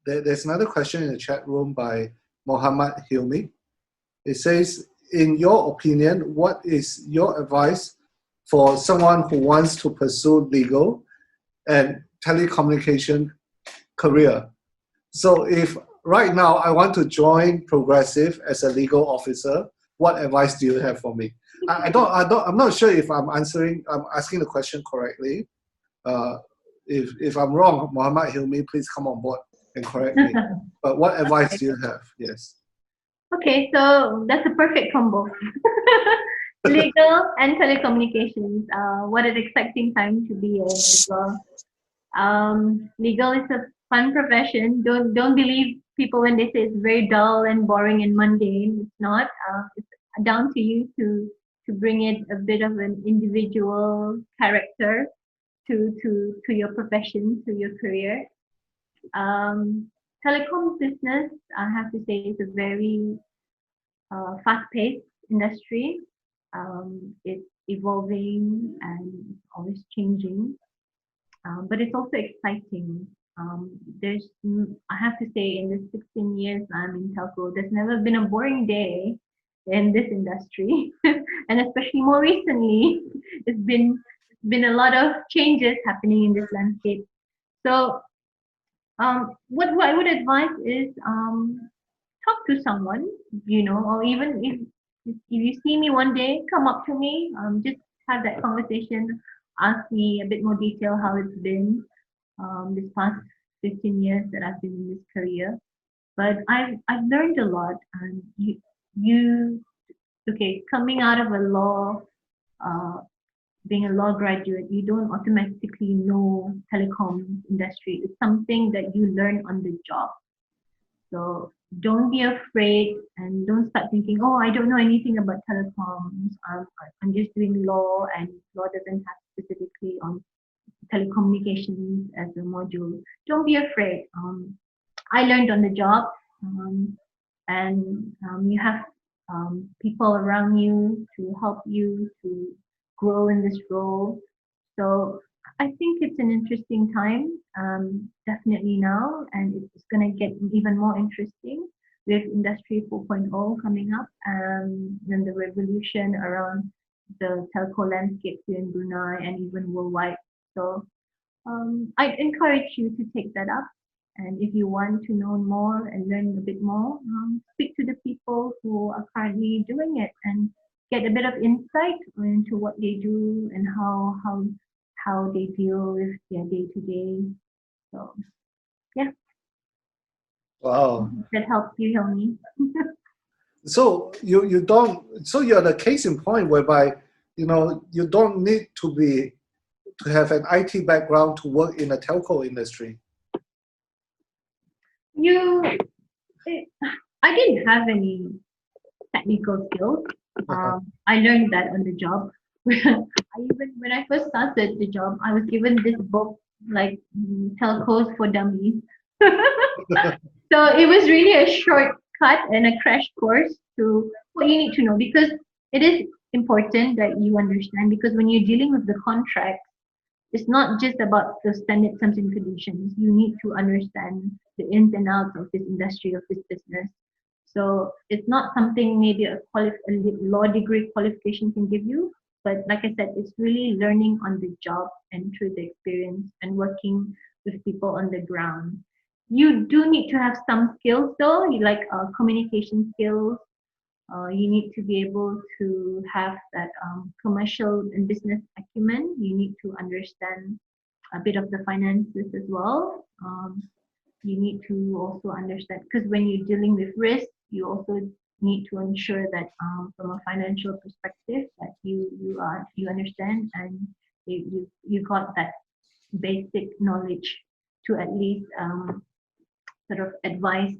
there's another question in the chat room by Mohammed Hilmi. It says, in your opinion, what is your advice for someone who wants to pursue legal and telecommunication career? So if right now I want to join Progressive as a legal officer, what advice do you have for me? I'm not sure if I'm asking the question correctly. If I'm wrong, Muhammad Hilmi, please come on board and correct me. But what advice do you have? Yes. Okay, so that's a perfect combo. Legal and telecommunications. What an exciting time to be in as well. Legal is a fun profession. Don't believe people when they say it's very dull and boring and mundane. It's not. It's down to you to bring it a bit of an individual character to your profession, to your career. Telecom business, I have to say, is a very fast-paced industry. It's evolving and always changing, but it's also exciting. I have to say, in the 16 years I'm in telco, there's never been a boring day in this industry, and especially more recently, it's been a lot of changes happening in this landscape. So, what I would advise is talk to someone, or even if you see me one day, come up to me, just have that conversation, ask me a bit more detail how it's been this past 15 years that I've been in this career. But I've learned a lot, and coming out of a law, being a law graduate, you don't automatically know telecom industry. It's something that you learn on the job. So don't be afraid, and don't start thinking, oh, I don't know anything about telecoms. I'm just doing law, and law doesn't have specifically on telecommunications as a module. Don't be afraid. I learned on the job, and you have people around you to help you to grow in this role. So I think it's an interesting time, definitely now, and it's going to get even more interesting with Industry 4.0 coming up, and then the revolution around the telco landscape here in Brunei and even worldwide. So I encourage you to take that up. And if you want to know more and learn a bit more, speak to the people who are currently doing it and get a bit of insight into what they do and how they deal with their day-to-day. So, yeah. Wow. That helps you, Hilmi. So you don't. So you're the case in point whereby you don't need to have an IT background to work in the telco industry. I didn't have any technical skills. I learned that on the job. When I first started the job, I was given this book, like Telcos for Dummies. So it was really a shortcut and a crash course to what you need to know, because it is important that you understand, because when you're dealing with the contract, it's not just about the standard terms and conditions. You need to understand the ins and outs of this industry, of this business. So it's not something maybe a law degree qualification can give you, but like I said, it's really learning on the job and through the experience and working with people on the ground. You do need to have some skills though, like communication skills. You need to be able to have that commercial and business acumen. You need to understand a bit of the finances as well. You need to also understand, because when you're dealing with risk, you also need to ensure that from a financial perspective that you understand, and you got that basic knowledge to at least sort of advise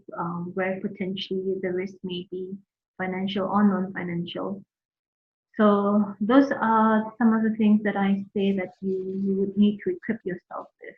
where potentially the risk may be, financial or non-financial. So those are some of the things that I say that you would need to equip yourself with.